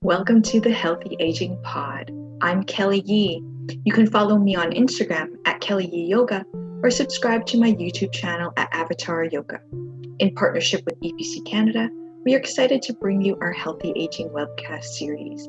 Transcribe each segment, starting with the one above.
Welcome to the Healthy Aging Pod. I'm Kelly Yi. You can follow me on Instagram at Kelly Yi Yoga or subscribe to my YouTube channel at Avatar Yoga. In partnership with EPC Canada, we are excited to bring you our Healthy Aging webcast series.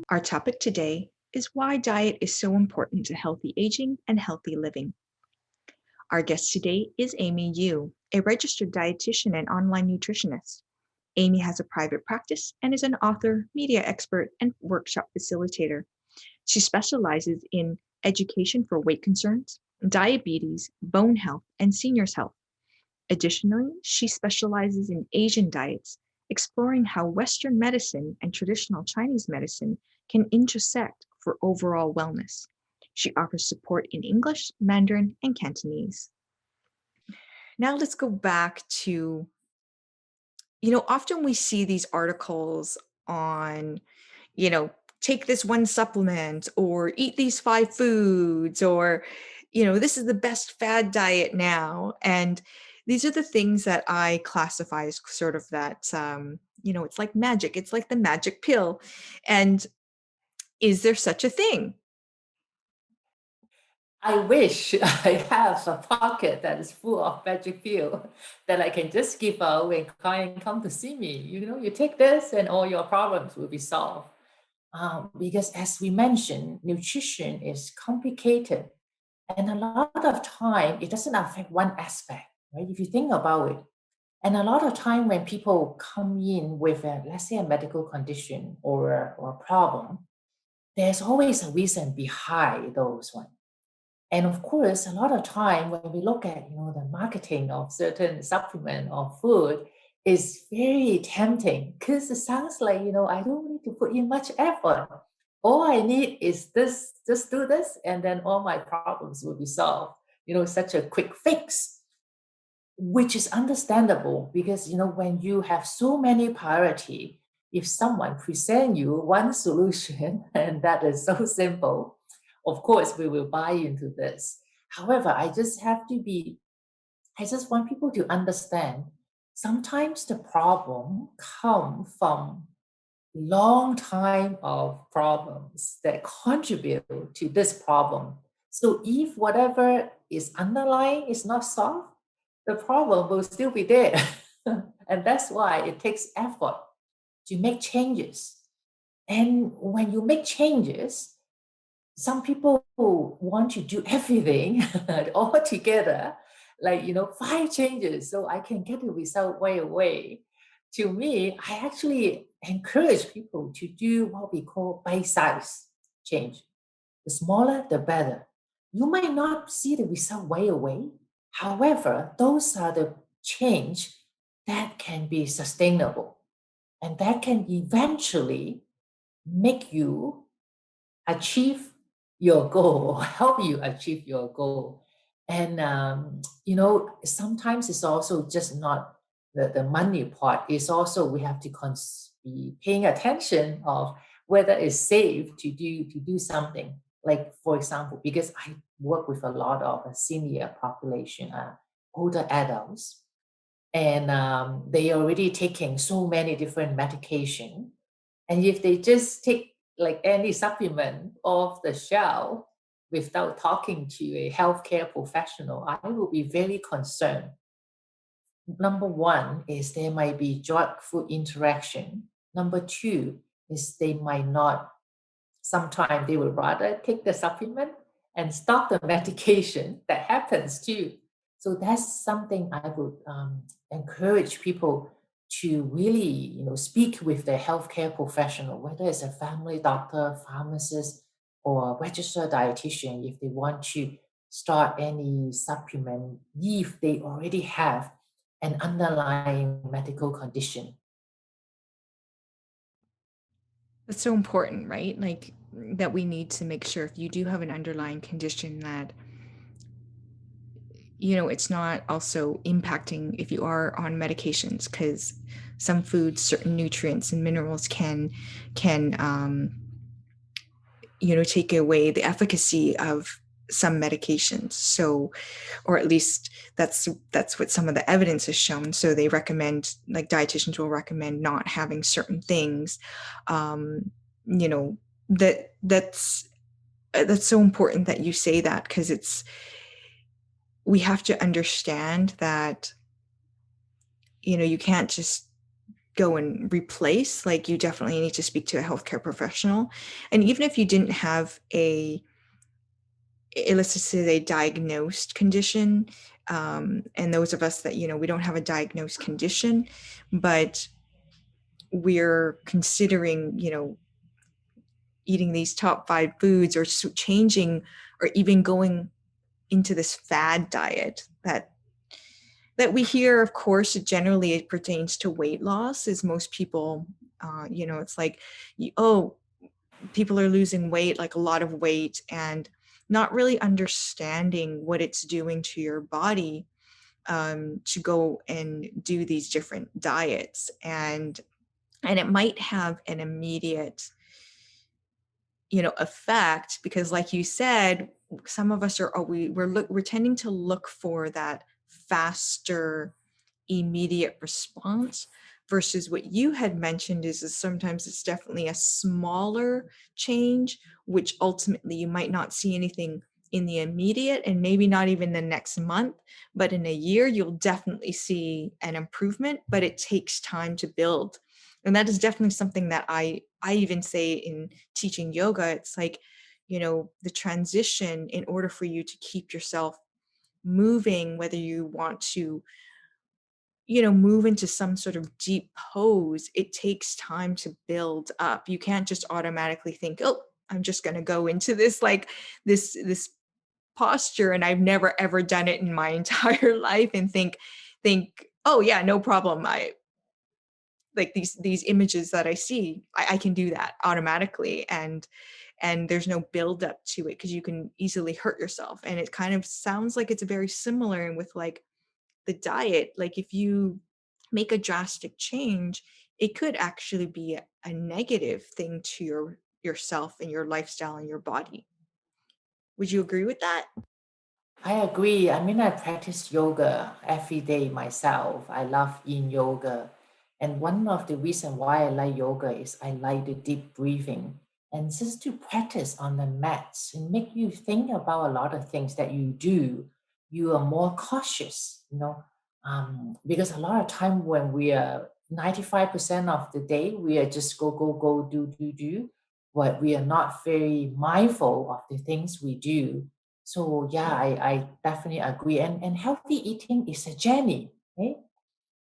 Our topic today is why diet is so important to healthy aging and healthy living. Our guest today is Amy Yiu, a registered dietitian and online nutritionist. Amy has a private practice and is an author, media expert, and workshop facilitator. She specializes in education for weight concerns, diabetes, bone health, and seniors' health. Additionally, she specializes in Asian diets, exploring how Western medicine and traditional Chinese medicine can intersect for overall wellness. She offers support in English, Mandarin, and Cantonese. Now let's go back to often we see these articles on, take this one supplement or eat these 5 foods or, this is the best fad diet now. And these are the things that I classify as sort of that, it's like magic. It's like the magic pill. And is there such a thing? I wish I have a pocket that is full of magic pill that I can just give out when clients come to see me. You take this and all your problems will be solved. Because as we mentioned, nutrition is complicated. And a lot of time, it doesn't affect one aspect, right? If you think about it. And a lot of time when people come in with, let's say, a medical condition or a problem, there's always a reason behind those ones. And of course, a lot of time when we look at the marketing of certain supplement or food is very tempting because it sounds like I don't need to put in much effort. All I need is this, just do this, and then all my problems will be solved. Such a quick fix, which is understandable because when you have so many priority, if someone present you one solution and that is so simple, of course, we will buy into this. However, I just want people to understand sometimes the problem come from long time of problems that contribute to this problem. So if whatever is underlying is not solved, the problem will still be there. And that's why it takes effort to make changes. And when you make changes, some people want to do everything all together, like 5 changes so I can get the result right away. To me, I actually encourage people to do what we call bite-size change. The smaller, the better. You might not see the result right away. However, those are the change that can be sustainable and that can eventually make you achieve your goal, help you achieve your goal. And, sometimes it's also just not the money part. It's also we have to be paying attention of whether it's safe to do something. Like, for example, because I work with a lot of senior population, older adults, and they already taking so many different medication. And if they just take like any supplement off the shelf without talking to a healthcare professional, I will be very concerned. Number one is there might be drug food interaction. Number two is they might not, sometimes they would rather take the supplement and stop the medication. That happens too. So that's something I would encourage people to really, speak with their healthcare professional, whether it's a family doctor, pharmacist, or a registered dietitian, if they want to start any supplement, if they already have an underlying medical condition. That's so important, right? Like that we need to make sure if you do have an underlying condition that it's not also impacting if you are on medications, because some foods, certain nutrients and minerals can take away the efficacy of some medications. So, or at least that's what some of the evidence has shown. So they recommend, like dietitians will recommend not having certain things. You know, that's so important that you say that, because we have to understand that, you know, you can't just go and replace. Like, you definitely need to speak to a healthcare professional. And even if you didn't have let's just say a diagnosed condition, and those of us that, you know, we don't have a diagnosed condition, but we're considering, you know, eating these top 5 foods, or changing, or even going into this fad diet that we hear. Of course, generally it pertains to weight loss, as most people, you know, it's like, oh, people are losing weight, like a lot of weight, and not really understanding what it's doing to your body, to go and do these different diets. And it might have an immediate, you know, effect, because like you said, some of us we're tending to look for that faster, immediate response, versus what you had mentioned is sometimes it's definitely a smaller change, which ultimately you might not see anything in the immediate, and maybe not even the next month, but in a year you'll definitely see an improvement, but it takes time to build. And that is definitely something that I even say in teaching yoga. It's like, you know, the transition, in order for you to keep yourself moving, whether you want to, you know, move into some sort of deep pose, it takes time to build up. You can't just automatically think, oh, I'm just going to go into this, like this posture, and I've never ever done it in my entire life, and think, oh yeah, no problem. I like these images that I see, I can do that automatically, and there's no build up to it, because you can easily hurt yourself. And it kind of sounds like it's very similar with like the diet. Like, if you make a drastic change, it could actually be a negative thing to yourself and your lifestyle and your body. Would you agree with that? I agree. I mean, I practice yoga every day myself. I love yin yoga. And one of the reasons why I like yoga is I like the deep breathing. And just to practice on the mats and make you think about a lot of things that you do, you are more cautious, you know. Because a lot of time when we are 95% of the day, we are just go, go, go, do, but we are not very mindful of the things we do. So yeah, I definitely agree. And healthy eating is a journey. Okay?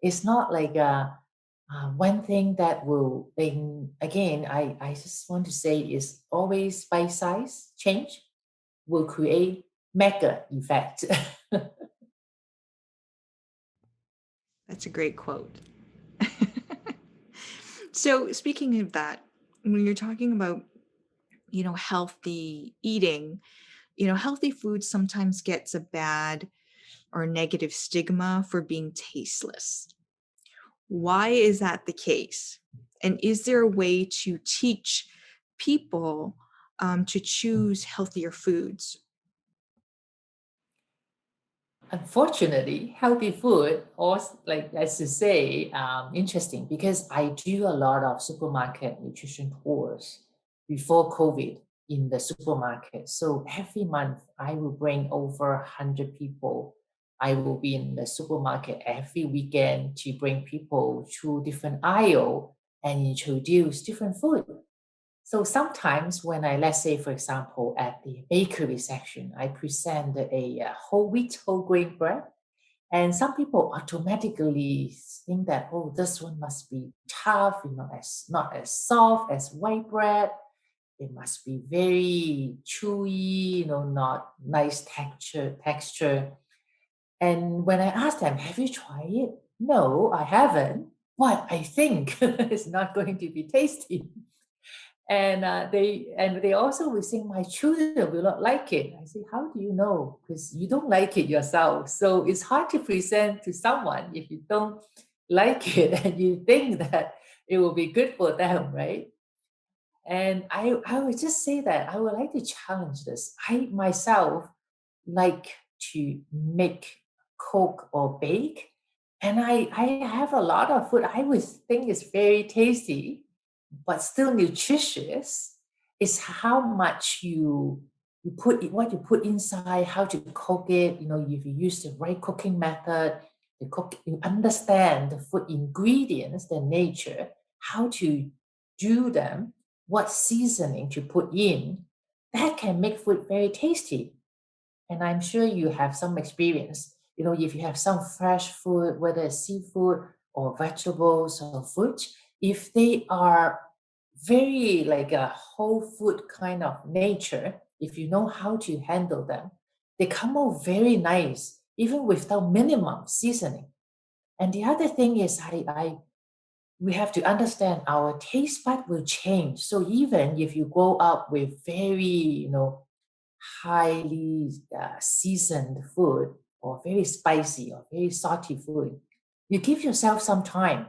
It's not like one thing that will then again, I just want to say is always bite size change will create mega effect. That's a great quote. So speaking of that, when you're talking about, you know, healthy eating, you know, healthy food sometimes gets a bad or negative stigma for being tasteless. Why is that the case? And is there a way to teach people, to choose healthier foods? Unfortunately, healthy food, or like as you say, interesting because I do a lot of supermarket nutrition tours before COVID in the supermarket. So every month I will bring over 100 people. I will be in the supermarket every weekend to bring people to different aisle and introduce different food. So sometimes when I, let's say, for example, at the bakery section, I present a whole wheat, whole grain bread, and some people automatically think that, oh, this one must be tough, you know, as not as soft as white bread. It must be very chewy, you know, not nice texture. And when I ask them, have you tried it? No, I haven't. But I think it's not going to be tasty. And they also will think my children will not like it. I say, how do you know? Because you don't like it yourself. So it's hard to present to someone if you don't like it and you think that it will be good for them, right? And I would just say that I would like to challenge this. I myself like to make, cook, or bake. And I have a lot of food I would think is very tasty, but still nutritious. Is how much you put what you put inside, how to cook it. If you use the right cooking method, you understand the food ingredients, the nature, how to do them, what seasoning to put in. That can make food very tasty. And I'm sure you have some experience. If you have some fresh food, whether it's seafood or vegetables or fruit, if they are very like a whole food kind of nature, if you know how to handle them, they come out very nice, even without minimum seasoning. And the other thing is, we have to understand our taste bud will change. So even if you go out with very, highly seasoned food or very spicy or very salty food, you give yourself some time.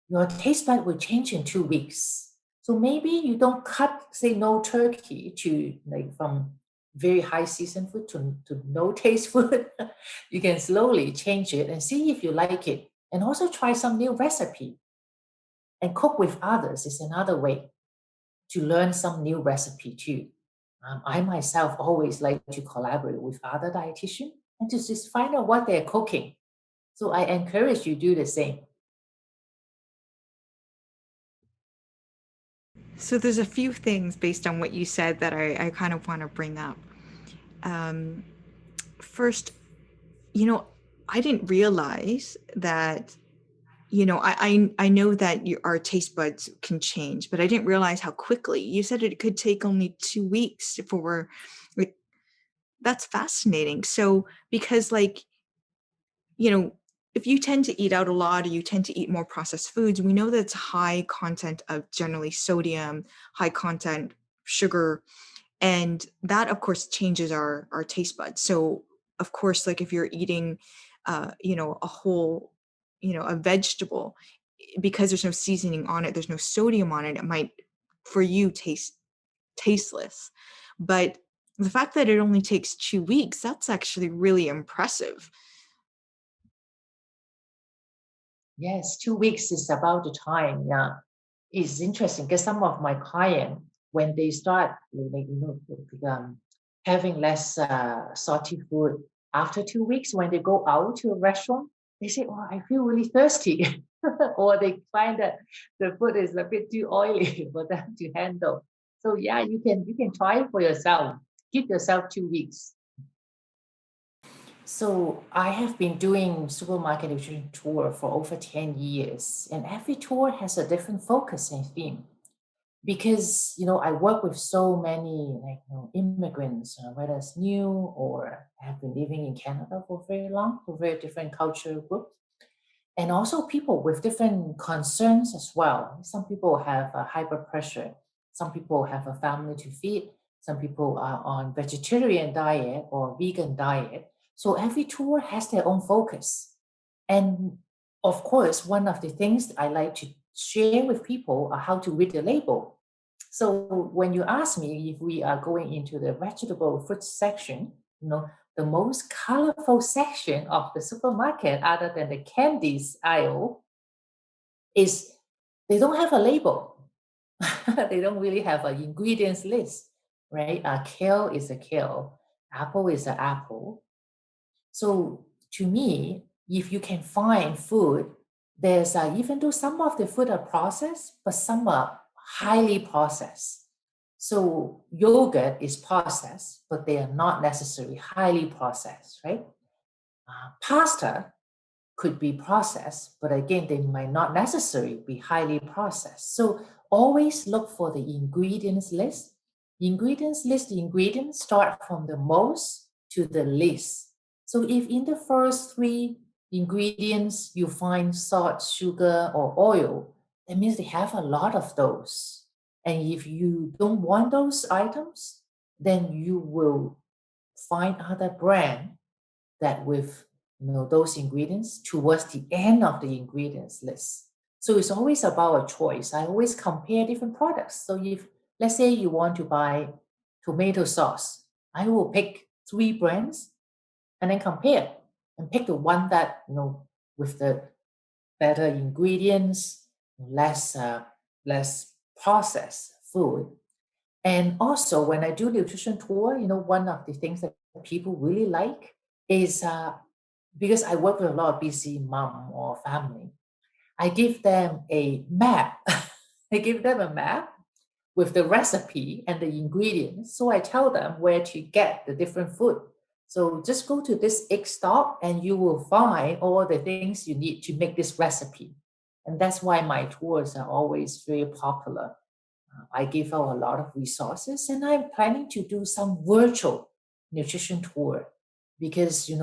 Your taste bud will change in 2 weeks. So maybe you don't cut, say, no turkey to like from very high seasoned food to no taste food. You can slowly change it and see if you like it. And also try some new recipe and cook with others is another way to learn some new recipe too. I myself always like to collaborate with other dietitians and to just find out what they're cooking. So I encourage you to do the same. So there's a few things based on what you said that I kind of want to bring up. Um, First, I didn't realize that, I know that our taste buds can change, but I didn't realize how quickly. You said it could take only 2 weeks for, like, that's fascinating. So, because you know, if you tend to eat out a lot or you tend to eat more processed foods, we know that it's high content of generally sodium, high content sugar, and that of course changes our taste buds. So of course, like if you're eating a whole, a vegetable, because there's no seasoning on it, there's no sodium on it, it might for you taste tasteless. But the fact that it only takes 2 weeks, that's actually really impressive. Yes, 2 weeks is about the time. Yeah, it's interesting because some of my clients, when they start like, having less salty food after 2 weeks, when they go out to a restaurant, they say, "Oh, I feel really thirsty," or they find that the food is a bit too oily for them to handle. So yeah, you can try it for yourself. Give yourself 2 weeks. So I have been doing supermarket nutrition tour for over 10 years, and every tour has a different focus and theme. Because I work with so many like immigrants, whether it's new or have been living in Canada for very long, for very different cultural groups, and also people with different concerns as well. Some people have a high blood pressure, some people have a family to feed, some people are on vegetarian diet or vegan diet. So every tour has their own focus. And of course, one of the things I like to share with people are how to read the label. So when you ask me if we are going into the vegetable fruit section, the most colorful section of the supermarket, other than the candies aisle, is they don't have a label. They don't really have an ingredients list, right? Kale is a kale, apple is an apple. So to me, if you can find food, there's even though some of the food are processed, but some are highly processed. So yogurt is processed, but they are not necessarily highly processed, right? Pasta could be processed, but again, they might not necessarily be highly processed. So always look for the ingredients list. The ingredients start from the most to the least. So if in the first three ingredients you find salt, sugar, or oil, that means they have a lot of those. And if you don't want those items, then you will find other brand that with those ingredients towards the end of the ingredients list. So it's always about a choice. I always compare different products. So if let's say you want to buy tomato sauce, I will pick three brands and then compare and pick the one that, with the better ingredients, less processed food. And also, when I do nutrition tour, one of the things that people really like is because I work with a lot of busy mom or family, I give them a map. I give them a map with the recipe and the ingredients. So I tell them where to get the different food. So just go to this egg stop and you will find all the things you need to make this recipe. And that's why my tours are always very popular. I give out a lot of resources, and I'm planning to do some virtual nutrition tour because you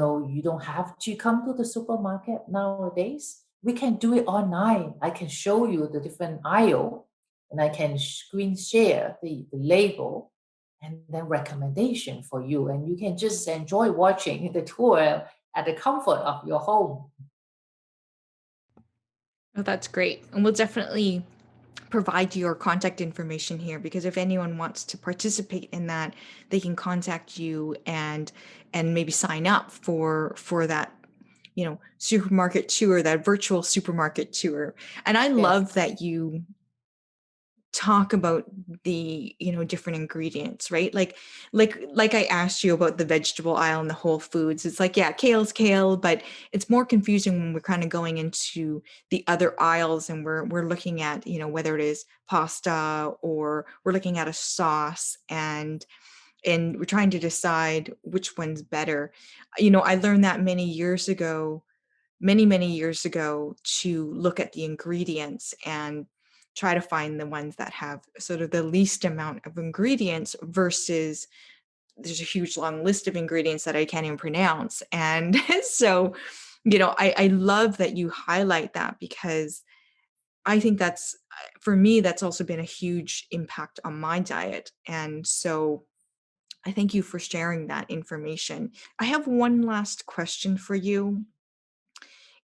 don't have to come to the supermarket nowadays. We can do it online. I can show you the different aisle, and I can screen share the label and then recommendation for you, and you can just enjoy watching the tour at the comfort of your home. Oh, that's great. And we'll definitely provide your contact information here, because if anyone wants to participate in that, they can contact you and maybe sign up for that, supermarket tour, that virtual supermarket tour. And I Yes. love that you talk about the different ingredients, right? Like I asked you about the vegetable aisle and the whole foods. It's like, yeah, kale's kale, but it's more confusing when we're kind of going into the other aisles and we're looking at, whether it is pasta or we're looking at a sauce, and we're trying to decide which one's better. I learned that many years ago, to look at the ingredients and try to find the ones that have sort of the least amount of ingredients versus there's a huge long list of ingredients that I can't even pronounce. And so, I love that you highlight that, because I think that's, for me, that's also been a huge impact on my diet. And so I thank you for sharing that information. I have one last question for you,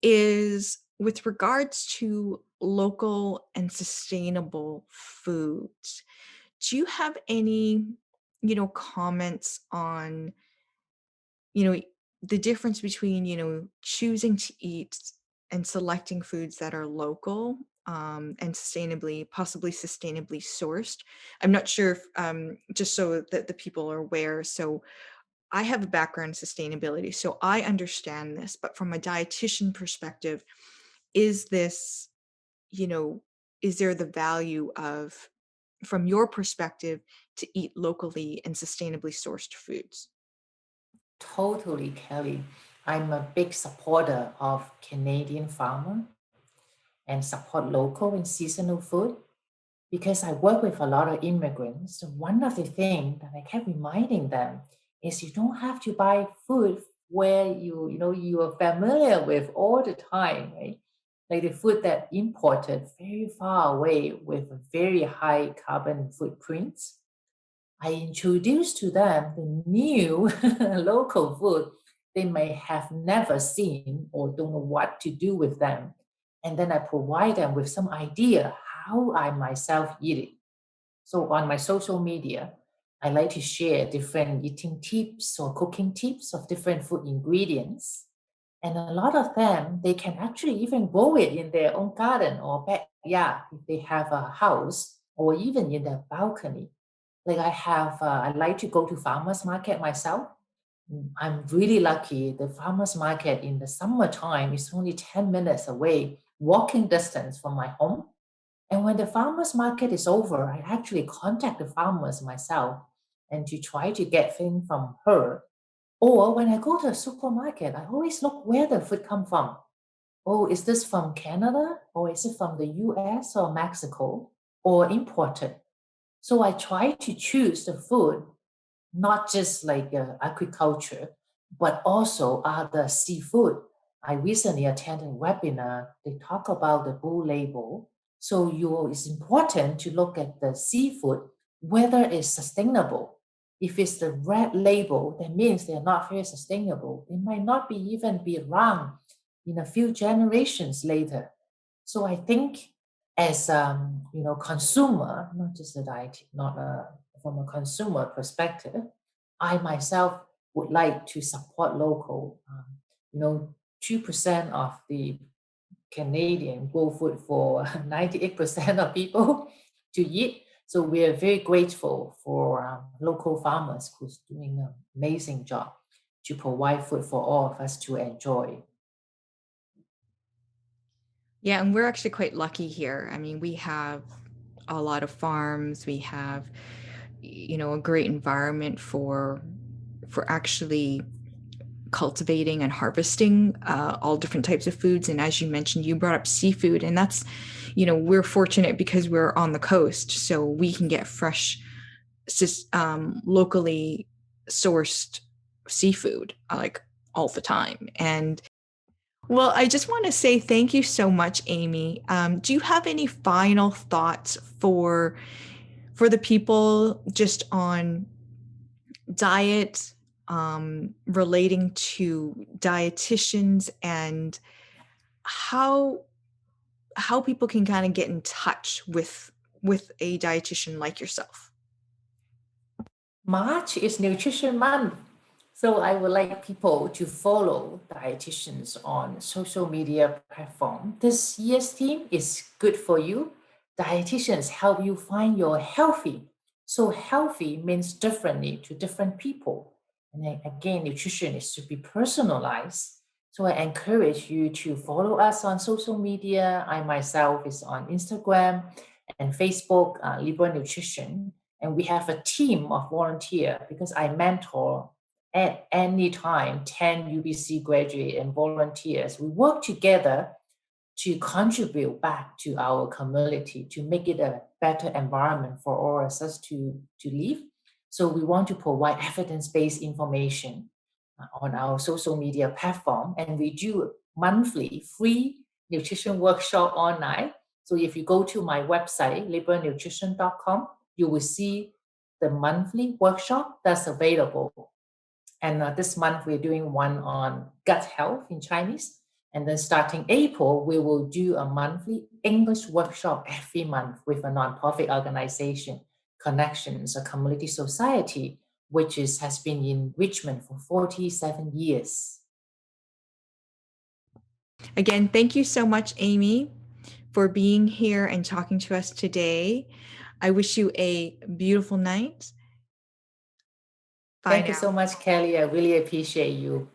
is with regards to local and sustainable foods. Do you have any, comments on, you know, the difference between, choosing to eat and selecting foods that are local, and possibly sustainably sourced? I'm not sure if, just so that the people are aware. So I have a background in sustainability, so I understand this, but from a dietitian perspective, is this, you know, is there the value of, from your perspective, to eat locally and sustainably sourced foods? Totally, Kelly. I'm a big supporter of Canadian farmer and support local and seasonal food because I work with a lot of immigrants. So one of the things that I kept reminding them is you don't have to buy food where you are familiar with all the time, right? Like the food that imported very far away with a very high carbon footprints. I introduce to them the new local food they may have never seen or don't know what to do with them. And then I provide them with some idea how I myself eat it. So on my social media, I like to share different eating tips or cooking tips of different food ingredients. And a lot of them, they can actually even grow it in their own garden or backyard if they have a house or even in their balcony. Like I like to go to farmers market myself. I'm really lucky. The farmers market in the summertime is only 10 minutes away, walking distance from my home. And when the farmers market is over, I actually contact the farmers myself and to try to get things from her. Or when I go to a supermarket, I always look where the food come from. Oh, is this from Canada or is it from the US or Mexico or imported? So I try to choose the food, not just like agriculture, but also other seafood. I recently attended a webinar. They talk about the blue label. So it's important to look at the seafood, whether it's sustainable. If it's the red label, that means they're not very sustainable. They might not be even be around in a few generations later. So I think as consumer, not just a diet, not from a consumer perspective, I myself would like to support local. 2% of the Canadian grow food for 98% of people to eat. So we are very grateful for local farmers who's doing an amazing job to provide food for all of us to enjoy. Yeah, and we're actually quite lucky here. I mean, we have a lot of farms. We have, a great environment for actually cultivating and harvesting all different types of foods. And as you mentioned, you brought up seafood, and that's, we're fortunate because we're on the coast, so we can get fresh, locally sourced seafood like all the time. And well, I just want to say thank you so much, Amy. Do you have any final thoughts for the people just on diet, relating to dietitians, and how people can kind of get in touch with a dietitian like yourself? March is Nutrition Month. So I would like people to follow dietitians on social media platform. This year's theme is good for you. Dietitians help you find your healthy. So healthy means differently to different people. And then again, nutrition is to be personalized. So I encourage you to follow us on social media. I myself is on Instagram and Facebook, Liberal Nutrition. And we have a team of volunteer because I mentor at any time 10 UBC graduate and volunteers. We work together to contribute back to our community to make it a better environment for all of us to live. So we want to provide evidence-based information on our social media platform, and we do monthly free nutrition workshop online. So if you go to my website, liberalnutrition.com, you will see the monthly workshop that's available. And this month we're doing one on gut health in Chinese. And then starting April, we will do a monthly English workshop every month with a nonprofit organization, Connections, a community society, which has been in Richmond for 47 years. Again, thank you so much, Amy, for being here and talking to us today. I wish you a beautiful night. Bye Thank you now. so much, Kelly. I really appreciate you.